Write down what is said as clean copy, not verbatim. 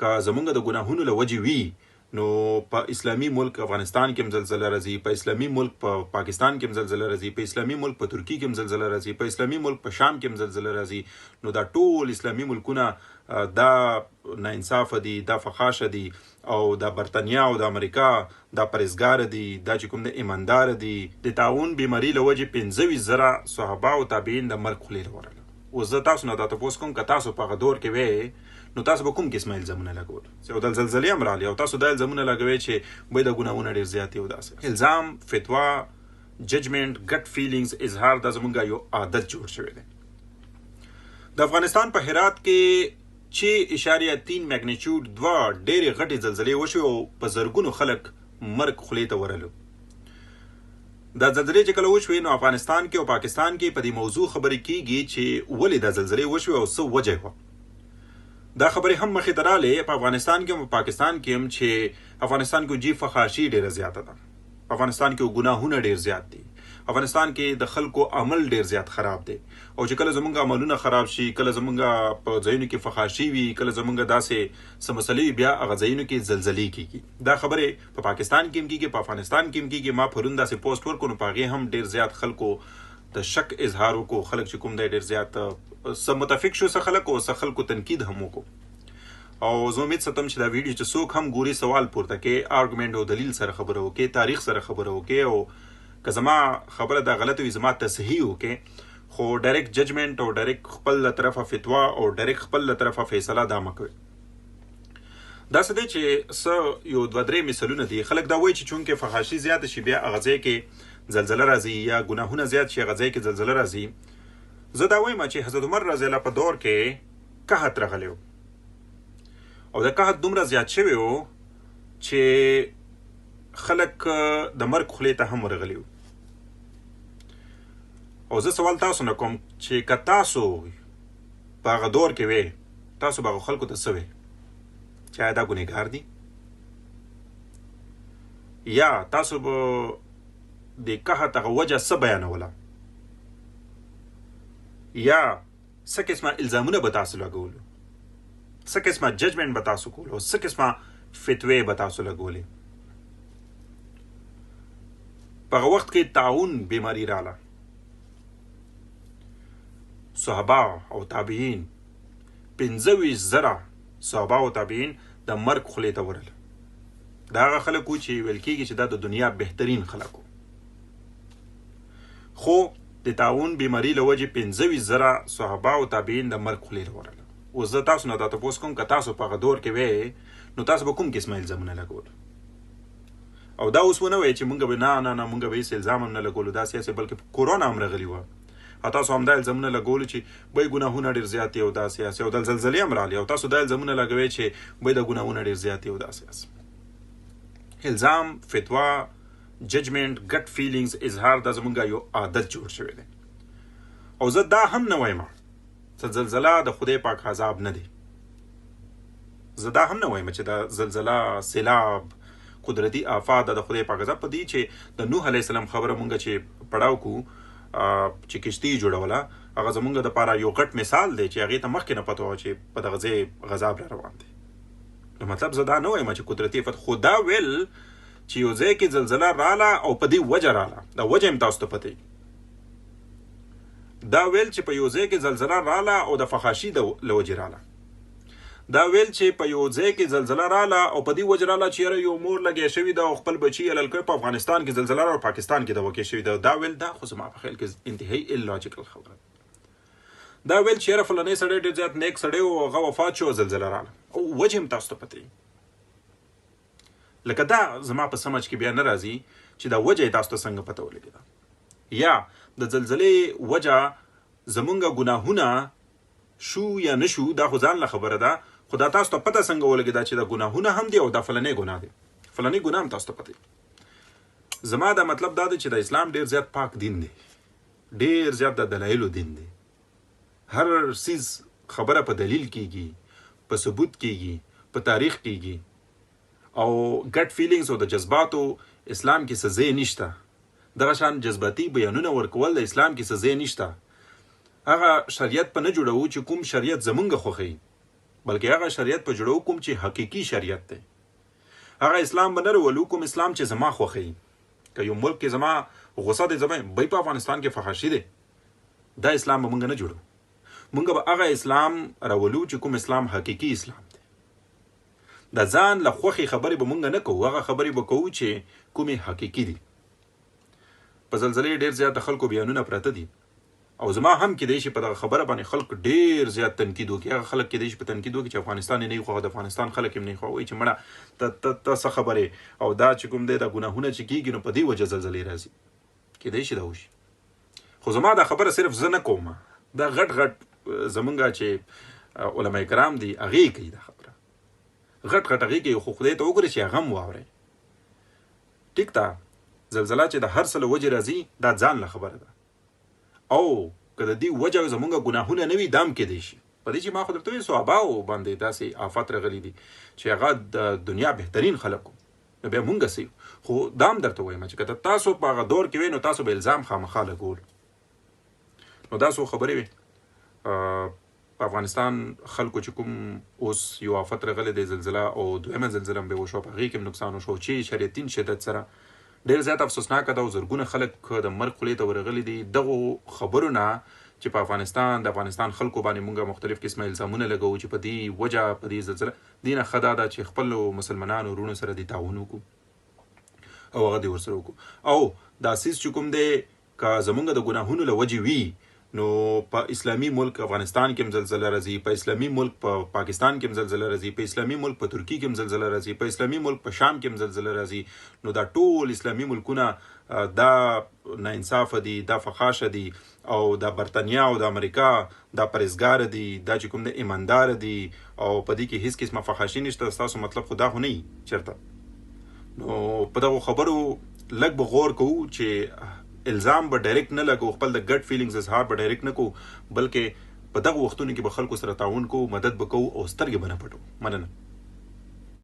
که زمونږ د ګناهونو له وجې وي نو په اسلامي ملک افغانستان کې هم زلزله راځي، په اسلامي ملک په پاکستان کې هم زلزله راځي، په اسلامي ملک په ترکیه کې هم زلزله راځي، په اسلامي ملک په شام کې هم زلزله راځي. نو دا ټول اسلامي ملکونه دا ناانصافه دي، دا فحاشه دي، او دا برطانیا او د امریکا دا پرهیزګاره دي، دا چې کوم د ایماندار دي. د طاعون بیماري له وجې 25,000 صحابه او تابعین د مرګ خولې ته ورغلل. اوس زه تاسو نه دا تپوس کوم که تاسو په هغه دور کې وی نو تاسو به کوم قسمه الزامونه لګول؟ چې د زلزلې هم راغلي او تاسو دا الزامونه لګوئ چې وایي دا ګناهونه ډېر زیات دي او داسې الزام، فتوا، ججمنټ، ګټ فیلینګز، اظهار دا زمونږ یو عادت جوړ شوی دی. د افغانستان په هرات کې 6.3 میګنیچیوډ 2 ډېرې غټې زلزلې وشوې او په زرګونو خلک مرګ خولې ته ورلو. دا زلزلې چې کله وشوې نو افغانستان کې او پاکستان کې په دې موضوع خبرې کیږي چې ولې دا زلزلې وشوې او څه وجه وه. دا خبرې هم مخې ته رالې په افغانستان کې او پاکستان کې هم چې افغانستان کې جی فحاشي ډېره زیاته ده، افغانستان کې ګناهونه ډېر زیات دي، افغانستان کې د خلکو عمل ډېر زیات خراب دی. او چې کله زمونږ عملونه خراب شي، کله زمونږ په ځایونو کې فحاشي وي، کله زمونږ داسې څه مسلې بیا هغه ځایونو کې زلزلې کیږي. دا خبرې په پاکستان کې هم کیږي، په افغانستان کې هم کیږي. ما پرون داسې پوسټ ورکړو نو په هغې هم ډېر زیات خلکو د شک اظهار وکړو، خلک چې کوم دی ډېر زیات څه متفق شو، څه خلک او څه خلکو تنقید هم وکړو. او زه امید ساتم چې دا ویډیو چې څوک هم ګوري سوال پورته کې، آرګومنټ او دلیل سره خبره وکړي، تاریخ سره خبره وکړي، او که زما خبره دا غلطه وي زما تصحیح وکړي، خو ډایرکټ ججمنټ او ډایرکټ خپل له طرفه فتوا او ډایرکټ خپل له طرفه فیصله دا مه کوئ. داسې دی چې څه یو 2-3 مثالونه دي. خلک دا وایي چې چونکې فحاشي زیاته شي بیا هغه ځای کې زلزله راځي، یا ګناهونه زیات شي هغه ځای کې زلزله راځي. زه دا وایم چې حضرت عمر رضی الله په دور کې قحط راغلی او د قحط دومره زیات شوی و چې خلک د مرګ خولې ته هم ورغلي وو. او زه سوال تاسو نه کوم چې که تاسو په هغه دور کې وی، تاسو به هغو خلکو ته څه وی؟ چې آیا دا ګنهګار دي؟ یا تاسو به د قحط هغه وجه څه بیانوله؟ یا څه قسمه الزامونه به تاسو لګولو؟ څه قسمه ججمنټ به تاسو کولو؟ څه قسمه فتوې به تاسو لګولې؟ په هغه وخت کې طاعون بیماري راله، صحابه او تابعین 25,000 صحابه او تابعین د مرګ خولې ته ورل. دا هغه خلک وو چې ویل کېږي چې دا د دنیا بهترین خلک وو. خو د طاعون بیماري له وجې 25,000 صحابه او تابعین د مرګ خولې ته ورل. اوس زه تاسو نه دا تپوس کوم که تاسو په هغه دور کې وی نو تاسو به کوم قسمه الزامونه لګول؟ او دا اوس ونه وایي چې مونږ به نه مونږ به هېڅ الزام هم نه لګولو، داسې هسې، بلکې کورونا هم راغلي وه او تاسو هم دا الزامونه لګولو چې وایي ګناهونه ډېر زیات دي او داسې هسې، او د زلزلې هم راغلي او تاسو دا الزامونه لګوئ چې وایي دا ګناهونه ډېر زیات دي او داسې هسې. الزام، فتوا، ججمنټ، ګټ فیلینګز، اظهار دا زمونږ یو عادت جوړ شوی دی. او زه دا هم نه وایم چې زلزله د خدای پاک عذاب نه دی. زه دا هم نه وایم چې دا زلزله، سیلاب، قدرتي آفات د خدای پاک عذاب. په دې چې د نوح علیه السلام خبره مونږ چې پړاو کو چې کشتي جوړوله، هغه زمونږ دپاره یو غټ مثال دی چې هغې ته مخکې نه پته وه چې په دغه ځای غذاب را روان دی. نو مطلب زه دا نه وایم چې قدرتي آفت، خو دا ویل چې یو ځای کې زلزله راله او په دې وجه راله، دا وجه هم تاسو ته پته. دا ویل چې په یو ځای کې زلزله راله او د فحاشي له وجې راله. دا ویل چې په یو ځای کې زلزله راله او په دې وجه راله چې یاره یو مور لګیا شوي ده او خپل بچي حلال کوي، په افغانستان کې زلزله راله او پاکستان کې د واقع شوي ده. دا ویل دا خو زما په خیال کې انتهایی ایلوجیکل خبره. دا ویل چې یاره فلانی سړی ډېر زیات نیک سړی و او هغه وفات شو او زلزله راله، او وجه هم تاسو ته پته وي. لکه دا زما په سمجھ کې بیا نه راځي چې دا وجه یې تاسو ته څنګه پته ولګېده. یا د زلزلې وجه زمونږ ګناهونه شو یا نه شو دا خو ځان له خبره ده، خو دا تاسو ته پته څنګه ولګېده چې دا ګناهونه هم دي او دا فلانی ګناه دی، فلانی ګناه هم تاسو ته پته. زما دا مطلب دا دی چې د اسلام ډېر زیات پاک دین دی، ډېر زیات د دلایلو دین دی. هر سیز خبره په دلیل کیږي، په ثبوت کیږي، په تاریخ کیږي، او ګټ فیلینګز او د جذباتو اسلام کې څه ځای نشته. دغه شان جذباتي بیانونه ورکول د اسلام کې څه ځای نشته. هغه شریعت په نه جوړوو چې کوم شریعت زمونږ خوښوي، بلکې هغه شریعت په جوړو کوم چې حقيقي شریعت دی. هغه اسلام بنر ولو کوم اسلام چې زما خوخی. که یو ملک کې زما غوسه دي زما به په افغانستان کې فحاشي دي، دا اسلام به مونږ نه جوړو. مونږ به هغه اسلام راولو چې کوم اسلام حقيقي اسلام دی. د ځان له خوخي خبرې به مونږ نه کوو، هغه خبرې به کوو چې کومې حقيقي دي. په زلزلې ډېر زیات خلکو بیانونه پراته دي او زما هم کې دی چې په دغه خبره باندې خلک ډېر زیات تنقید وکړي. هغه خلک کې دی چې په تنقید وکړي چې افغانستان نه خو د افغانستان خلک هم نه خو وایي چې مړه ته څه خبرې او دا چې کوم دی د ګناهونه چې کېږي نو په دې وجه زلزلې راځي. کېدای شي دا وشي، خو زما دا خبره صرف زه نه کوم، دا غټ زمونږ چې علما کرام دي هغې کوي دا خبره، غټ هغې کوي. خو خدای ته وګورئ چې هغه هم واورئ. ټیک ده، زلزله چې د هر څه له وجې راځي دا ځان له خبره ده، او که د دې وجه زمونږ ګناهونه نه وي دام کېدی شي. په دې چې ما خو درته ویل صحاباو باندې داسې آفات راغلي دي چې هغه د دنیا بهترین خلک وو، نو بیا مونږ څه یو. خو دا هم درته وایم چې که تاسو په هغه دور کې وئ نو تاسو به الزام خامخا لګول. نو دا څو خبرې وې. په افغانستان خلکو چې کوم اوس یو آفت راغلی دی زلزله او دویمه زلزله هم به وشوه، په هغې کې هم نقصان وشو چې شریعتین شدت سره ډېر زیات افسوسناکه ده او زرګونه خلک د مرګ خولې ته ورغلي دي. دغو خبرو نه چې په افغانستان خلکو باندې مونږ مختلف قسمه الزامونه لګوو چې په دې وجه په دې زلزله دې نه ښه دا ده چې خپلو مسلمانانو وروڼو سره دې تعاون وکړو او هغه دې ورسره وکړو. او دا سیس چې کوم دی که زمونږ د ګناهونو له وجې وي نو په اسلامي ملک افغانستان کې هم زلزله راځي، په اسلامي ملک په پاکستان کې هم زلزله راځي، په اسلامي ملک په ترکی کې هم زلزله راځي، په اسلامي ملک په شام کې هم زلزله راځي. نو دا ټول اسلامي ملکونه دا ناانصافه دي، دا فحاشه دي او دا برطانیا او د امریکا دا پرهیزګاره دي، دا چې کوم د ایماندار دي او په دې کې هیڅ قسمه فحاشي نشته. ستاسو مطلب خو دا خو نه وي چېرته. نو په دغو خبرو لږ به غور کوو چې الزام به ډایرکټ نه لګو، خپل د ګډ فیلینګز اظهار به ډایرکټ نه کوو، بلکې په دغه وختونو کې به خلکو سره تعاون کوو، مدد به کوو او سترګې به نه پټو. مننه.